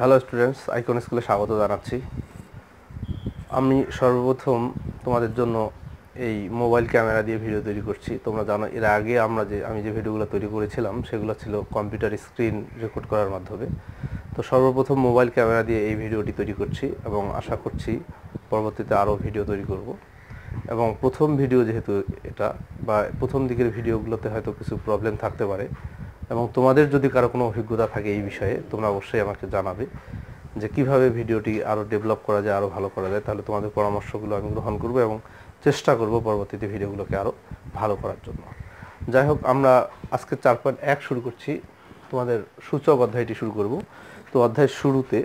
Hello students, icon স্কুলে স্বাগত জানাচ্ছি। আমি সর্বপ্রথম তোমাদের জন্য এই মোবাইল ক্যামেরা দিয়ে ভিডিও তৈরি করছি। তোমরা জানো এর আগে আমি যে ভিডিওগুলো তৈরি করেছিলাম সেগুলো ছিল কম্পিউটার স্ক্রিন রেকর্ড করার মাধ্যমে। তো সর্বপ্রথম মোবাইল ক্যামেরা দিয়ে এই ভিডিওটি তৈরি করছি এবং আশা করছি পরবর্তীতে আরও ভিডিও তৈরি করব। এবং প্রথম ভিডিও যেহেতু এটা, বা প্রথম দিকের ভিডিওগুলোতে হয়তো কিছু প্রবলেম থাকতে পারে, এবং তোমাদের যদি কারো কোনো অভিজ্ঞতা থাকে এই বিষয়ে তোমরা অবশ্যই আমাকে জানাবে যে কিভাবে ভিডিওটি আরও ডেভেলপ করা যায়, আরও ভালো করা যায়। তাহলে তোমাদের পরামর্শগুলো আমি গ্রহণ করব এবং চেষ্টা করব পরবর্তীতে ভিডিওগুলোকে আরও ভালো করার জন্য। যাই হোক, আমরা আজকে 4.1 শুরু করছি। তোমাদের সূচক অধ্যায়টি শুরু করব। তো অধ্যায়ের শুরুতে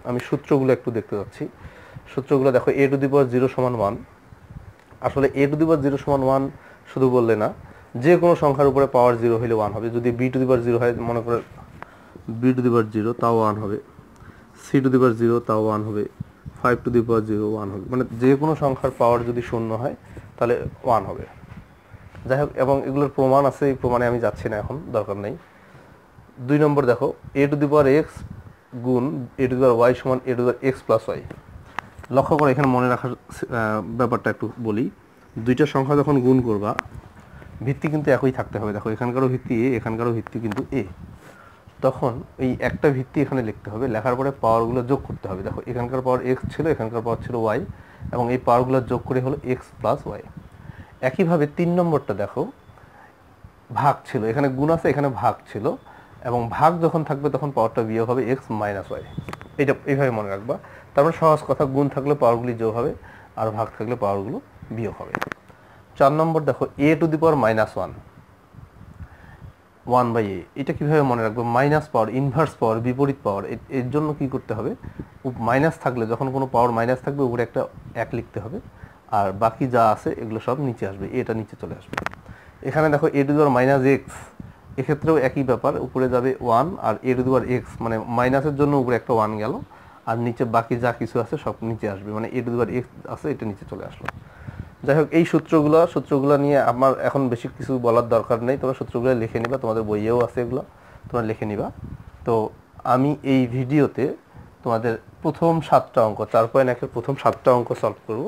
আমি সূত্রগুলো একটু দেখতে যাচ্ছি। সূত্রগুলো দেখো, a টু দি পাওয়ার 0 সমান 1। আসলে a টু দি পাওয়ার 0 সমান 1 শুধু বললে না, যে কোনো সংখ্যার উপরে পাওয়ার 0 হলে 1 হবে। যদি b টু দি পাওয়ার 0 হয়, মনে করে b টু দি পাওয়ার 0, তাও 1 হবে। c টু দি পাওয়ার 0, তাও 1 হবে। 5 টু দি পাওয়ার 0, 1 হবে। মানে যে কোনো সংখ্যার পাওয়ার যদি 0 হয় তাহলে 1 হবে। যাই হোক, এবং এগুলোর প্রমাণ আছে, এই প্রমাণে আমি যাচ্ছি না, এখন দরকার নেই। 2 নম্বর দেখো, a to the power x গুণ a to the power y সমান a to the power x plus y। লক্ষ্য করে, এখানে মনে রাখার ব্যাপারটা একটু বলি। দুইটা সংখ্যা যখন গুণ করবা, ভিত্তি কিন্তু একই থাকতে হবে। দেখো, এখানকারও ভিত্তি a, এখানকারও ভিত্তি কিন্তু a। তখন এই একটা ভিত্তি এখানে লিখতে হবে, লেখার পরে পাওয়ারগুলো যোগ করতে হবে। দেখো, এখানকার পাওয়ার x ছিল, এখানকার পাওয়ার ছিল y, এবং এই পাওয়ারগুলো যোগ করে হলো x প্লাস y। একইভাবে 3 নম্বরটা দেখো, ভাগ ছিল, এখানে গুণ আছে, এখানে ভাগ ছিল, এবং ভাগ যখন থাকবে তখন পাওয়ারটা বিয়োগ হবে x মাইনাস y। এটা এইভাবে মনে রাখবা। তারপরে সহজ কথা, গুণ থাকলে পাওয়ারগুলি যোগ হবে, আর ভাগ থাকলে পাওয়ারগুলো বিয়োগ হবে। 4 নম্বর দেখো, a to the power minus 1, 1 by a। এটা কীভাবে মনে রাখবো? মাইনাস পাওয়ার, ইনভার্স পাওয়ার, বিপরীত পাওয়ার। এর জন্য কি করতে হবে? মাইনাস থাকলে, যখন কোনো পাওয়ার মাইনাস থাকবে, উপরে একটা 1 লিখতে হবে, আর বাকি যা আছে এগুলো সব নিচে আসবে, এটা নিচে চলে আসবে। এখানে দেখো, a to the power minus x, এক্ষেত্রেও একই ব্যাপার, উপরে যাবে 1, আর a to the power x মানে মাইনাসের জন্য উপরে একটা 1 গেল, আর নিচে বাকি যা কিছু আছে সব নিচে আসবে, মানে a to the power x আছে, এটা নিচে চলে আসলো। যাই হোক, এই সূত্রগুলো নিয়ে আমার এখন বেশি কিছু বলার দরকার নেই। তোমরা সূত্রগুলো লিখে নিবা, তোমাদের বইয়েও আছে, এগুলো তোমরা লিখে নিবা। তো আমি এই ভিডিওতে তোমাদের প্রথম 7টা অঙ্ক, 4.1-এর প্রথম 7টা অঙ্ক সলভ করব।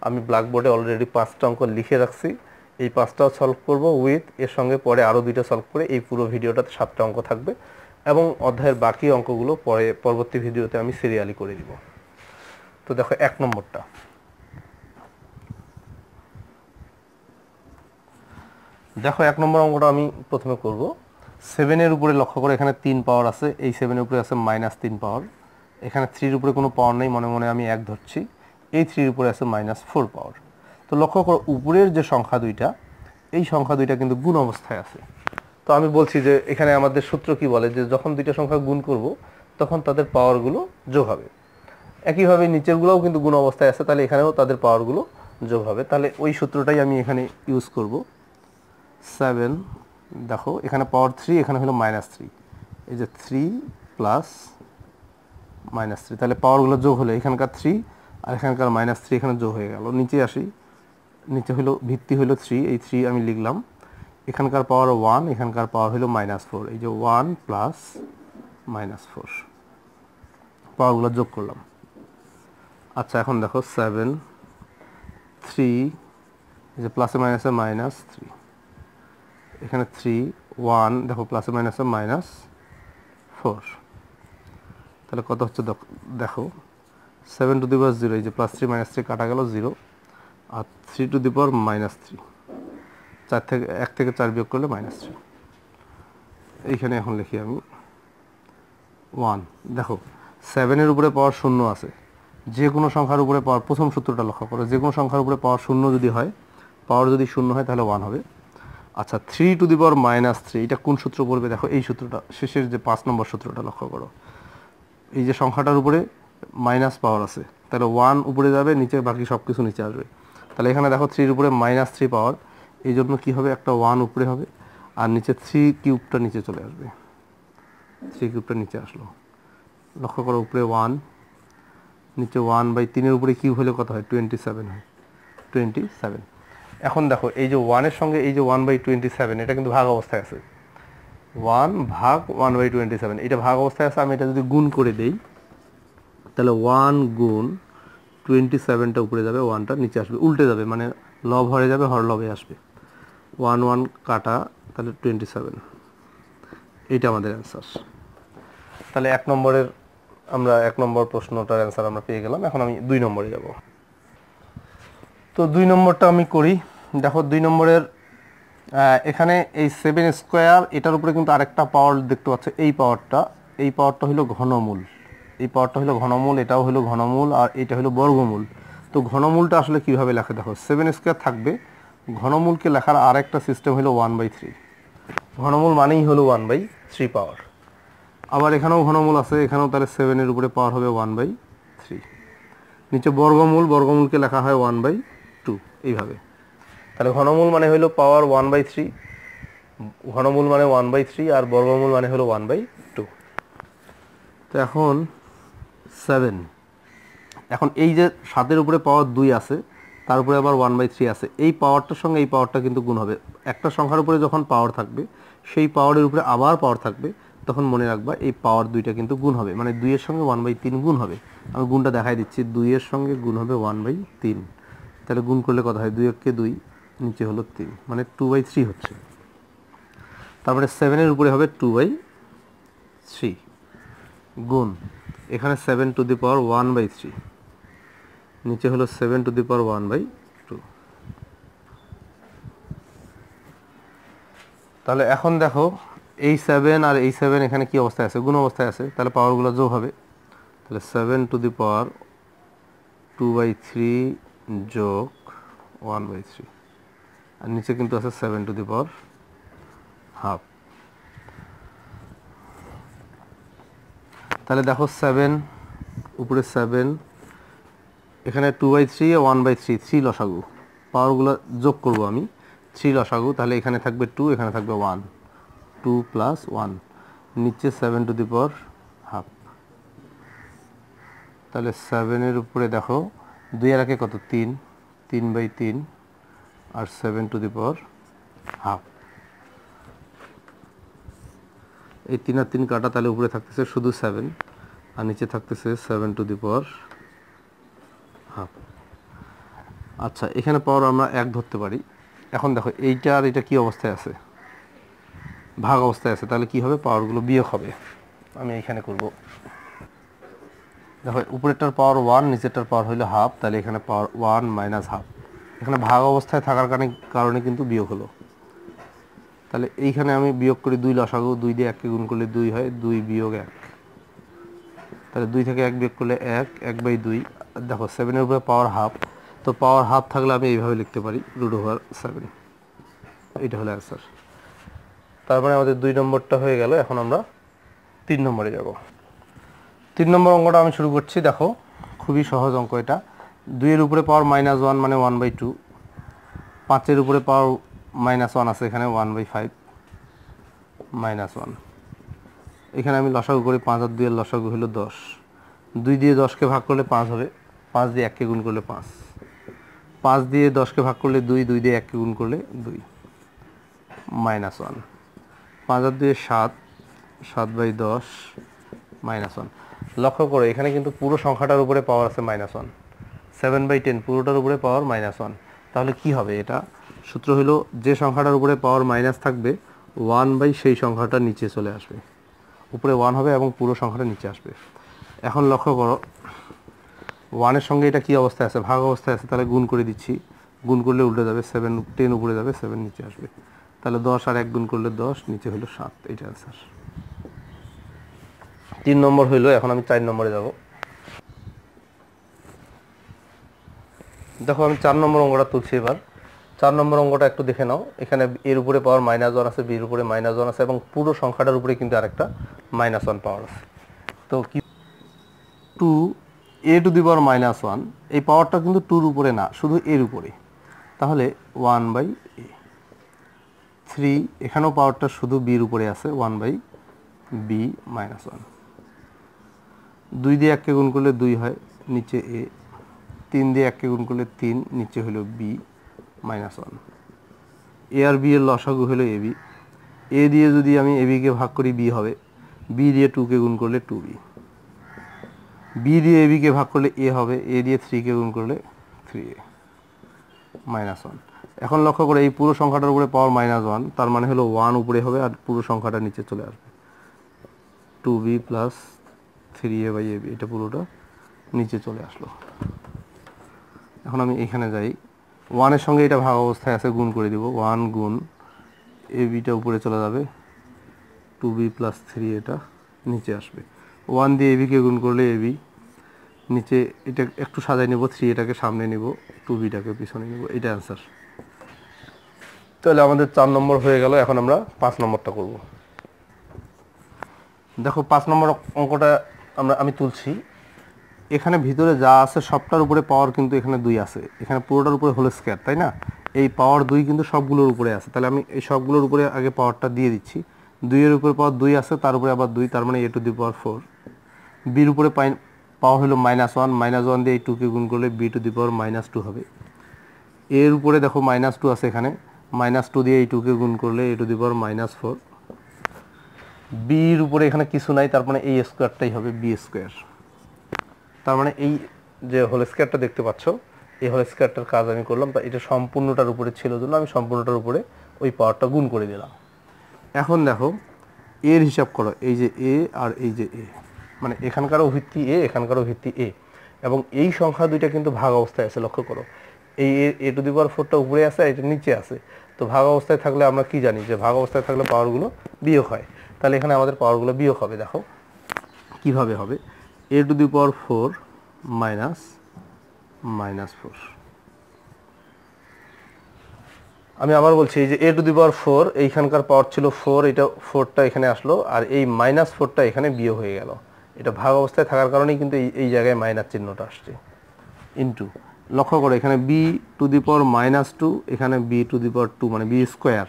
আমি ব্ল্যাকবোর্ডে অলরেডি 5টা অঙ্ক লিখে রাখছি, এই 5টাও সলভ করব উইথ এর সঙ্গে পরে আরও 2টা সলভ করে এই পুরো ভিডিওটাতে 7টা অঙ্ক থাকবে, এবং অধ্যায়ের বাকি অঙ্কগুলো পরবর্তী ভিডিওতে আমি সিরিয়ালি করে দিব। তো দেখো, 1 নম্বরটা দেখো, 1 নম্বর অঙ্কটা আমি প্রথমে করব। 7-এর উপরে লক্ষ্য করে, এখানে 3 পাওয়ার আছে, এই 7-এর উপরে আছে -3 পাওয়ার। এখানে 3-র উপরে কোনো পাওয়ার নেই, মনে মনে আমি 1 ধরছি। এই 3-র উপরে আছে -4 পাওয়ার। তো লক্ষ্য করো, উপরের যে সংখ্যা দুইটা, এই সংখ্যা দুইটা কিন্তু গুণ অবস্থায় আছে। তো আমি বলছি যে এখানে আমাদের সূত্র কি বলে, যে যখন দুইটা সংখ্যা গুণ করব তখন তাদের পাওয়ারগুলো যোগ হবে। একইভাবে নিচেরগুলোও কিন্তু গুণ অবস্থায় আছে, তাহলে এখানেও তাদের পাওয়ারগুলো যোগ হবে। তাহলে ওই সূত্রটাই আমি এখানে ইউজ করব। 7, দেখো এখানে পাওয়ার 3, এখানে হলো -3, এই যে 3 প্লাস -3, তাহলে পাওয়ারগুলো যোগ হলো, এখানকার 3 আর এখানকার -3 এখানে যোগ হয়ে গেল। নিচে আসি, নিচে হলো ভিত্তি হলো 3, এই 3 আমি লিখলাম। এখানকার পাওয়ার 1, এখানকার পাওয়ার হলো -4, এই যে 1 প্লাস -4, পাওয়ারগুলো যোগ করলাম। আচ্ছা, এখন দেখো 7, 3, এই যে প্লাসে মাইনাসে -3, এখানে 3, 1, দেখো প্লাসে মাইনাসে -4, তাহলে কত হচ্ছে দেখো, 7 টু দি পাওয়ার 0, এই যে +3 -3 কাটা গেল 0, আর 3 টু দি পাওয়ার -3, 1 থেকে 4 বিয়োগ করলে -3। এইখানে এখন লিখি আমি 1। দেখো, 7-এর উপরে পাওয়ার 0 আছে, যে কোনো সংখ্যার উপরে পাওয়ার, প্রথম সূত্রটা লক্ষ্য করো, যে কোনো সংখ্যার উপরে পাওয়ার 0 যদি হয়, পাওয়ার যদি 0 হয় তাহলে 1 হবে। আচ্ছা, 3 টু দি পাওয়ার -3, এটা কোন সূত্র পড়বে? দেখো, এই সূত্রটা, শেষের যে 5 নম্বর সূত্রটা লক্ষ্য করো। এই যে সংখ্যাটার উপরে মাইনাস পাওয়ার আছে, তাহলে 1 উপরে যাবে, নিচে বাকি সব কিছু নিচে আসবে। তাহলে এখানে দেখো 3-র উপরে -3 পাওয়ার, এই জন্য কী হবে, একটা 1 উপরে হবে, আর নিচে 3 কিউবটা নিচে চলে আসবে, 3 কিউবটা নিচে আসলো। লক্ষ্য করো, উপরে 1, নিচে 1/3-এর উপরে কিউব হলে কত হয়? 27 হয়, 27। এখন দেখো, এই যে 1-এর সঙ্গে এই যে 1/27, এটা কিন্তু ভাগ অবস্থায় আছে। 1 ভাগ 1/27, এটা ভাগ অবস্থায় আছে। আমি এটা যদি গুণ করে দেই, তাহলে 1 গুণ 27টা উপরে যাবে, 1টা নিচে আসবে, উল্টে যাবে, মানে লব হরে যাবে, হর লবে আসবে। 1 1 কাটা, তাহলে 27। এইটা আমাদের অ্যান্সার। তাহলে আমরা 1 নম্বর প্রশ্নটার অ্যান্সার আমরা পেয়ে গেলাম। এখন আমি 2 নম্বরে যাব। তো 2 নম্বরটা আমি করি। দেখো 2 নম্বরের এখানে এই 7 স্কোয়ার, এটার উপরে কিন্তু আরেকটা পাওয়ার দেখতে পাচ্ছ, এই পাওয়ারটা হলো ঘনমূল, এই পাওয়ারটা হলো ঘনমূল, এটাও হলো ঘনমূল, আর এটা হলো বর্গমূল। তো ঘনমূলটা আসলে কিভাবে লেখা, দেখো 7 স্কোয়ার থাকবে, ঘনমূলকে লেখার আরেকটা সিস্টেম হলো 1/3। ঘনমূল মানেই হলো 1/3 পাওয়ার। আবার এখানেও ঘনমূল আছে, এখানেও তাহলে 7-এর উপরে পাওয়ার হবে 1/3। নিচে বর্গমূলকে লেখা হয় 1/2, এইভাবে। তাহলে ঘনমূল মানে হলো পাওয়ার 1/3, ঘনমূল মানে 1/3, আর বর্গমূল মানে হলো 1/2। তো এখন 7, এখন এই যে 7-এর উপরে পাওয়ার 2 আছে, তার উপরে আবার 1/3 আছে, এই পাওয়ারটার সঙ্গে এই পাওয়ারটা কিন্তু গুণ হবে। একটা সংখ্যার উপরে যখন পাওয়ার থাকবে, সেই পাওয়ারের উপরে আবার পাওয়ার থাকবে, তখন মনে রাখবা এই পাওয়ার 2টা কিন্তু গুণ হবে, মানে 2-এর সঙ্গে 1/3 গুণ হবে। আমি গুণটা দেখাই দিচ্ছি, 2-এর সঙ্গে গুণ হবে 1/3, তাহলে গুণ করলে কত হয়, 2 × 2, নিচে হলো 3, মানে 2/3 হচ্ছে। তারপরে 7-এর উপরে হবে 2/3 গুণ, এখানে 7 টু দি পাওয়ার 1/3, নিচে হলো 7 টু দি পাওয়ার 1/2। তাহলে এখন দেখো এই 7 আর এই 7 এখানে কি অবস্থায় আছে, গুণ অবস্থায় আছে, তাহলে পাওয়ারগুলো যোগ হবে। তাহলে 7 টু দি পাওয়ার 2/3 যোগ 1/3, আর নিচে কিন্তু আছে 7 টু দি পাওয়ার হাফ। তাহলে দেখো 7 উপরে 7, এখানে 2/3 আর 1/3, 3 লসাগু, পাওয়ারগুলো যোগ করব আমি, 3 লসাগু, তাহলে এখানে থাকবে 2, এখানে থাকবে 1, 2 + 1, নিচে 7 টু দি পাওয়ার হাফ। তাহলে 7-এর উপরে দেখো 2 এর আগে কত, 3, 3/3, আর 7 টু দি পাওয়ার হাফ। এই 3 আর 3 কাটা, তাহলে উপরে থাকতেছে শুধু 7, আর নিচে থাকতেছে 7 টু দি পাওয়ার হাফ। আচ্ছা, এখানে পাওয়ার আমরা 1 ধরতে পারি। এখন দেখো এইটা আর এটা কি অবস্থায় আছে, ভাগ অবস্থায় আছে, তাহলে কি হবে, পাওয়ারগুলো বিয়োগ হবে। আমি এখানে করব, দেখো উপরেরটার পাওয়ার 1, নিচেরটার পাওয়ার হলো হাফ, তাহলে এখানে পাওয়ার 1 - হাফ, এখানে ভাগ অবস্থায় থাকার কারণে কিন্তু বিয়োগ হলো। তাহলে এইখানে আমি বিয়োগ করি, 2 লসাগু, 2 দিয়ে 1কে গুণ করলে 2 হয়, 2 বিয়োগ 1, তাহলে 2 থেকে 1 বিয়োগ করলে 1, 1/2। দেখো 7-এর উপরে পাওয়ার হাফ, তো পাওয়ার হাফ থাকলে আমি এইভাবে লিখতে পারি, √7। এইটা হলো অ্যান্সার। তারপরে আমাদের 2 নম্বরটা হয়ে গেল। এখন আমরা 3 নম্বরে যাব। 3 নম্বর অঙ্কটা আমি শুরু করছি। দেখো খুবই সহজ অঙ্ক এটা। 2-এর উপরে পাওয়ার -1 মানে 1/2, 5-এর উপরে পাওয়ার -1 আছে, এখানে 1/5 -1। এখানে আমি লসাগু করি, 5 আর 2 এর লসাগু হলো 10, 2 দিয়ে 10কে ভাগ করলে 5 হবে, 5 দিয়ে 1কে গুণ করলে 5, 5 দিয়ে 10কে ভাগ করলে 2, 2 দিয়ে 1কে গুণ করলে 2, -1, 5 আর 2 7, 7/10 -1। লক্ষ্য করো এখানে কিন্তু পুরো সংখ্যাটার উপরে পাওয়ার আছে -1, 7/10 পুরোটার উপরে পাওয়ার -1। তাহলে কি হবে, এটা সূত্র হলো যে সংখ্যাটার উপরে পাওয়ার মাইনাস থাকবে, 1 সেই সংখ্যাটা নিচে চলে আসবে, উপরে 1 হবে এবং পুরো সংখ্যাটা নিচে আসবে। এখন লক্ষ্য করো 1-এর সঙ্গে এটা কি অবস্থায় আছে, ভাগ অবস্থায় আছে, তাহলে গুণ করে দিচ্ছি, গুণ করলে উল্টে যাবে, 7 10 উপরে যাবে, 7 নিচে আসবে, তাহলে 10 আর 1 গুণ করলে 10, নিচে হলো 7। এইটা অ্যান্সার। 3 নম্বর হইলো। এখন আমি 4 নম্বরে যাব। দেখো আমি 4 নম্বর অঙ্কটা তুলছি এবার। 4 নম্বর অঙ্কটা একটু দেখে নাও। এখানে এর উপরে পাওয়ার -1 আছে, বির উপরে -1 আছে, এবং পুরো সংখ্যাটার উপরে কিন্তু আরেকটা -1 পাওয়ার আছে। তো কি 2a টু দি পাওয়ার -1, এই পাওয়ারটা কিন্তু 2-র উপরে না, শুধু এর উপরে, তাহলে 1/a। 3, এখানেও পাওয়ারটা শুধু বির উপরে আছে, 1/b -1। 2 দিয়ে 1কে গুণ করলে 2 হয়, নিচে a, 3 দিয়ে 1কে গুণ করলে 3, নিচে হলো b -1। a আর b এর লসাগু হলো ab, a দিয়ে যদি আমি ab কে ভাগ করি b হবে, b দিয়ে 2কে গুণ করলে 2b, বি দিয়ে এবি কে ভাগ করলে এ হবে, এ দিয়ে 3 কে গুণ করলে 3a -1। এখন লক্ষ্য করে এই পুরো সংখ্যাটার উপরে পাওয়ার -1, তার মানে হলো 1 উপরে হবে আর পুরো সংখ্যাটা নিচে চলে আসবে, 2b প্লাস 3a/ab, এটা পুরোটা নিচে চলে আসলো। এখন আমি এখানে যাই, 1 এর সঙ্গে এটা ভাগ অবস্থায় আছে, গুণ করে দিব, 1 গুণ abটা উপরে চলে যাবে, 2b প্লাস 3 এটা নিচে আসবে, 1 দিয়ে ab কে গুণ করলে ab, নিচে এটা একটু সাজাই নেব, 3 এটাকে সামনে নেব, 2bটাকে পিছনে নেব, এটা অ্যান্সার। তাহলে আমাদের 4 নম্বর হয়ে গেল। এখন আমরা 5 নম্বরটা করব। দেখো 5 নম্বর অঙ্কটা আমি তুলছি। এখানে ভিতরে যা আছে সবটার উপরে পাওয়ার কিন্তু এখানে 2 আছে, এখানে পুরোটার উপরে হোল স্কয়ার, তাই না? এই পাওয়ার 2 কিন্তু সবগুলোর উপরে আছে, তাহলে আমি এই সবগুলোর উপরে আগে পাওয়ারটা দিয়ে দিচ্ছি। 2 এর উপরে পাওয়ার 2 আছে, তার উপরে আবার 2, তার মানে a টু দি পাওয়ার 4। বির উপরে পাওয়ার হলো -1, -1 দিয়ে এই 2 কে গুণ করলে b টু দি পাওয়ার -2 হবে। এর উপরে দেখো -2 আছে, এখানে -2 দিয়ে এই 2 কে গুণ করলে a টু দি পাওয়ার -4। বির উপরে এখানে কিছু নাই, তার মানে এই স্কয়ারটাই হবে b স্কয়ার। তার মানে এই যে হোল স্কয়ারটা দেখতে পাচ্ছ, এই হোল স্কয়ারটার কাজ আমি করলাম, তা এটা সম্পূর্ণটার উপরে ছিল জন্য আমি সম্পূর্ণটার উপরে ওই পাওয়ারটা গুণ করে দিলাম। এখন দেখো এর হিসাব করো, এই যে a আর এই যে a, মানে এখানকারও ভিত্তি a, এখানকারও ভিত্তি a, এবং এই সংখ্যা দুইটা কিন্তু ভাগ অবস্থায় আছে। লক্ষ্য করো, এই a টু দি পাওয়ার 4টা উপরে আছে আর এটা নিচে আছে। তো ভাগ অবস্থায় থাকলে আমরা কি জানি যে ভাগ অবস্থায় থাকলে পাওয়ারগুলো বিয়োগ হয়, তাহলে এখানে আমাদের পাওয়ারগুলো বিয়োগ হবে। দেখো কিভাবে হবে, a to the power 4 minus -4। আমি আবার বলছি, এই যে a টু দি পাওয়ার 4, এইখানকার পাওয়ার ছিল 4, এটা 4টা এখানে আসলো, আর এই -4টা এখানে বিয়োগ হয়ে গেল। এটা ভাগ অবস্থায় থাকার কারণেই কিন্তু এই জায়গায় মাইনাস চিহ্নটা আসছে। ইনটু, লক্ষ্য করো এখানে b টু দি পাওয়ার -2, এখানে b টু দি পাওয়ার 2, মানে b স্কয়ার,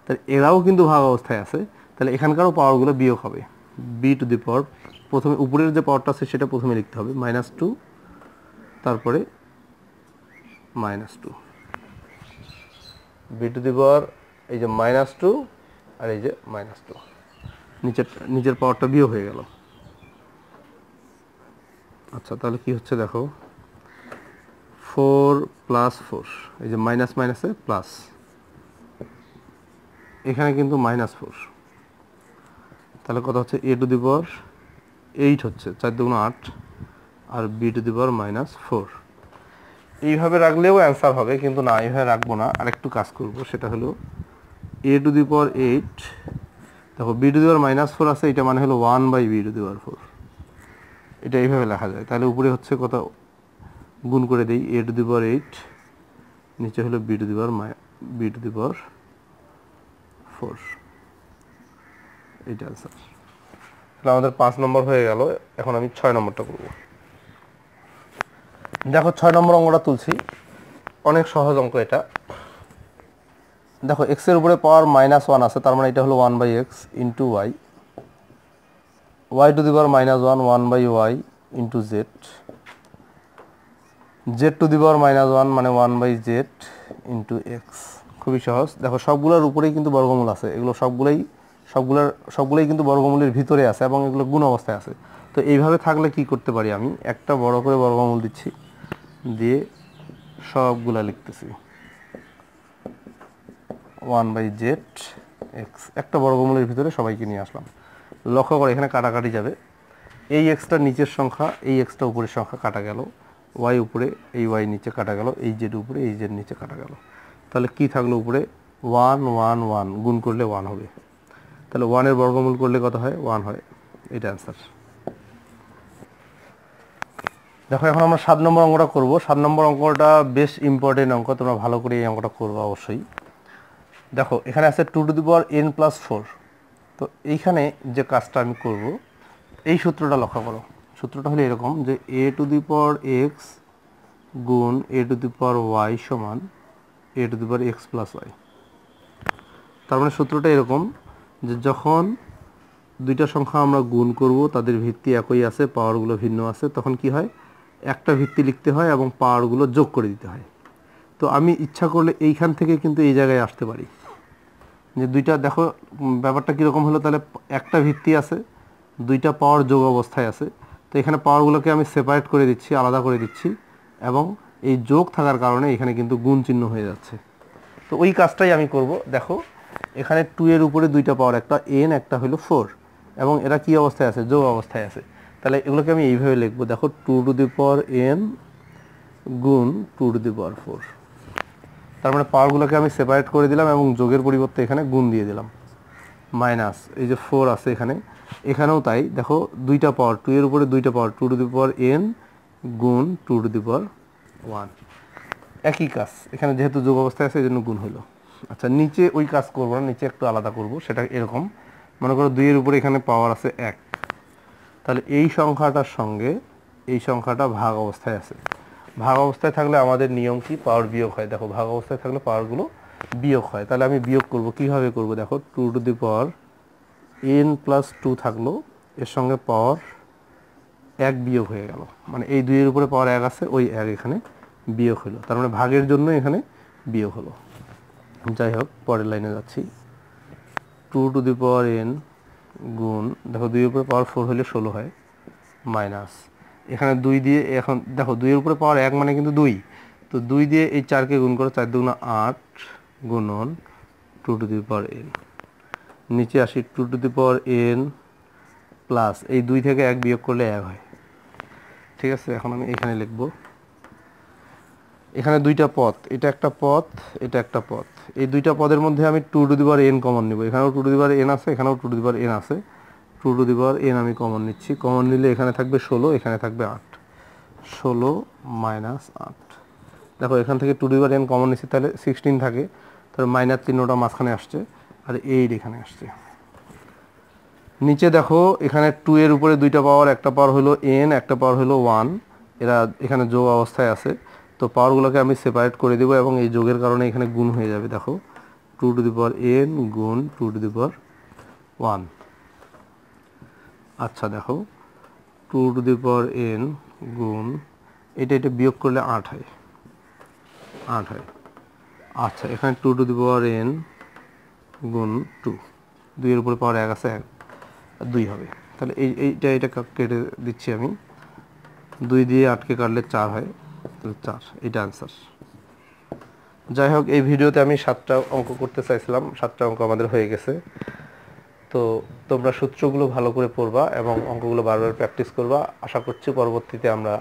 তাহলে এরাও কিন্তু ভাগ অবস্থায় আছে, তাহলে এখানকারও পাওয়ারগুলো বিয়োগ হবে। b টু দি পাওয়ার, প্রথমে উপরের যে পাওয়ারটা আছে সেটা প্রথমে লিখতে হবে, -2, তারপরে -2, b টু দি পাওয়ার এই যে -2 আর এই যে -2, নিচের পাওয়ারটা বিয়োগ হয়ে গেল। আচ্ছা, তাহলে কি হচ্ছে দেখো, 4 প্লাস 4, এই যে মাইনাস মাইনাসে প্লাস, এখানে কিন্তু -4, তাহলে কত হচ্ছে, a টু দি পাওয়ার 8 হচ্ছে, 4 দুগুণ 8, আর b টু দি পাওয়ার -4। এইভাবে রাখলেও অ্যান্সার হবে, কিন্তু না, এইভাবে রাখবো না, আর একটু কাজ করব, সেটা হলো a টু দি পাওয়ার 8, দেখো b টু দি পাওয়ার -4 আছে, এটা মানে হলো 1/b টু দি পাওয়ার 4, এটা এইভাবে লেখা যায়। তাহলে উপরে হচ্ছে কত, গুণ করে দেই, a টু দি পাওয়ার 8, নিচে হলো b টু দি পাওয়ার 4, এইটা অ্যান্সার। তাহলে আমাদের 5 নম্বর হয়ে গেল। এখন আমি 6 নম্বরটা করব। দেখো 6 নম্বর অঙ্কটা তুলছি, অনেক সহজ অঙ্ক এটা। দেখো x এর উপরে পাওয়ার -1 আছে, তার মানে এটা হলো 1/x into y, y to the power -1 1/y into z, z to the power -1 মানে 1/z ইন্টু x। খুবই সহজ। দেখো সবগুলোর উপরেই কিন্তু বর্গমূল আছে, এগুলো সবগুলোই কিন্তু বর্গমূলের ভিতরে আছে এবং এগুলো গুণ অবস্থায় আছে। তো এইভাবে থাকলে কি করতে পারি, আমি একটা বড় করে বর্গমূল দিচ্ছি, দিয়ে সবগুলা লিখতেছি 1/z x, একটা বর্গমূলের ভিতরে সবাইকে নিয়ে আসলাম। লক্ষ্য করে এখানে কাটাকাটি যাবে, এই এক্সটা নিচের সংখ্যা, এই এক্সটা উপরের সংখ্যা, কাটা গেল, y উপরে, এই y নিচে কাটা গেল, এই z উপরে, এই z নিচে কাটা গেল। তাহলে কি থাকলো উপরে, 1 1 1, গুণ করলে 1 হবে, তাহলে 1 এর বর্গমূল করলে কত হয়, 1 হয়, এটা অ্যান্সার। দেখো এখন আমরা 7 নম্বর অঙ্কটা করব। 7 নম্বর অঙ্কটা বেশ ইম্পর্টেন্ট অঙ্ক, তোমরা ভালো করে এই অঙ্কটা করবে অবশ্যই। দেখো এখানে আছে 2 two the power n plus 4, তো এইখানে যে কাজটা আমি করব, এই সূত্রটা লক্ষ্য করো। সূত্রটা হলো এরকম যে a to the power x গুণ a to the power y সমান a to the power x plus y। তার মানে সূত্রটা এরকম যে যখন দুইটা সংখ্যা আমরা গুণ করব, তাদের ভিত্তি একই আছে, পাওয়ারগুলো ভিন্ন আছে, তখন কি হয়, একটা ভিত্তি লিখতে হয় এবং পাওয়ারগুলো যোগ করে দিতে হয়। তো আমি ইচ্ছা করলে এইখান থেকে কিন্তু এই জায়গায় আসতে পারি, যে দুইটা, দেখো ব্যাপারটা কীরকম হলো, তাহলে একটা ভিত্তি আছে, দুইটা পাওয়ার যোগ অবস্থায় আছে, তো এখানে পাওয়ারগুলোকে আমি সেপারেট করে দিচ্ছি, আলাদা করে দিচ্ছি, এবং এই যোগ থাকার কারণে এখানে কিন্তু গুণ চিহ্ন হয়ে যাচ্ছে। তো ওই কাজটাই আমি করব। দেখো এখানে 2 এর উপরে দুইটা পাওয়ার, একটা n একটা হলো 4, এবং এরা কি অবস্থায় আছে? যোগ অবস্থায় আছে। তাহলে এগুলোকে আমি এইভাবে লিখবো, দেখো 2 টু দি পাওয়ার n গুণ 2 টু দি পাওয়ার 4। তার মানে পাওয়ারগুলোকে আমি সেপারেট করে দিলাম এবং যোগের পরিবর্তে এখানে গুণ দিয়ে দিলাম। মাইনাস এই যে 4 আছে এখানে, এখানেও তাই। দেখো দুইটা পাওয়ার, 2 এর উপরে দুইটা পাওয়ার, 2 টু দি পাওয়ার n গুণ 2 টু দি পাওয়ার 1। একই কাজ, এখানে যেহেতু যোগ অবস্থায় আছে এই জন্য গুণ হলো। আচ্ছা, নিচে ওই কাজ করবো না, নিচে একটু আলাদা করব। সেটা এরকম, মনে করো 2 এর উপরে এখানে পাওয়ার আছে 1, তাহলে এই সংখ্যাটার সঙ্গে এই সংখ্যাটা ভাগ অবস্থায় আছে। ভাগ অবস্থায় থাকলে আমাদের নিয়ম কি? পাওয়ার বিয়োগ হয়। দেখো ভাগ অবস্থায় থাকলে পাওয়ারগুলো বিয়োগ হয়। তাহলে আমি বিয়োগ করব, কিভাবে করব? দেখো 2 two the power n plus 2 থাকলো, এর সঙ্গে পাওয়ার 1 বিয়োগ হয়ে গেল, মানে এই 2 এর উপরে পাওয়ার 1 আছে, ওই 1 এখানে বিয়োগ হলো। তার মানে ভাগের জন্য এখানে বিয়োগ হলো। যাই হোক, পরের লাইনে যাচ্ছি। 2 টু দি পাওয়ার n গুণ, দেখো 2 এর উপরে পাওয়ার 4 হলে 16 হয়, মাইনাস এখানে 2 দিয়ে, এখন দেখো 2 এর উপরে পাওয়ার 1 মানে কিন্তু 2, তো 2 দিয়ে এই 4কে গুণ করো, 4 দুগুণা 8 গুণন 2 টু দি পাওয়ার n। নিচে আসি, 2 two the power n plus এই 2 থেকে 1 বিয়োগ করলে 1 হয়। ঠিক আছে, এখন আমি এখানে লিখব, এখানে দুইটা পদ, এটা একটা পদ, এটা একটা পদ। এই দুইটা পদের মধ্যে আমি 2 two the power n common নিব। এখানেও 2 টু দি পাওয়ার n আছে, এখানেও 2 টু দি পাওয়ার n আছে। 2 টু দি পাওয়ার n আমি কমন নিচ্ছি। কমন নিলে এখানে থাকবে 16, এখানে থাকবে 8। 16 মাইনাস 8। দেখো এখান থেকে 2 two the power n common নিচ্ছি, তাহলে 16 থাকে, তাহলে মাইনাস চিহ্নটা মাঝখানে আসছে, আর 8 এখানে আসছে। নিচে দেখো এখানে 2 এর উপরে দুইটা পাওয়ার, একটা পাওয়ার হলো n, একটা পাওয়ার হলো 1, এরা এখানে যোগ অবস্থায় আছে। তো পাওয়ারগুলোকে আমি সেপারেট করে দেবো এবং এই যোগের কারণে এখানে গুণ হয়ে যাবে। দেখো 2 টু দি পাওয়ার n গুণ 2 টু দি পাওয়ার 1। আচ্ছা দেখো 2 টু দি পাওয়ার n গুণ, এটা বিয়োগ করলে 8 হয়, 8 হয়। আচ্ছা, এখানে 2 টু দি পাওয়ার n গুণ 2, 2 এর উপরে পাওয়ার 1 আছে, 1 2 হবে। তাহলে এটা কেটে দিচ্ছি আমি, 2 দিয়ে 8কে কাটলে 4 হয়, তাহলে 4, এটা আনসার। যাই হোক, এই ভিডিওতে আমি 7টা অঙ্ক করতে চাইছিলাম, 7টা অঙ্ক আমাদের হয়ে গেছে। তো তোমরা সূত্রগুলো ভালো করে পড়বা এবং অঙ্কগুলো বারবার প্র্যাকটিস করবা। আশা করছি পরবর্তীতে আমরা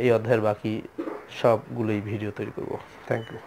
এই অধ্যায়ের বাকি সবগুলোই ভিডিও তৈরি করব। Thank you.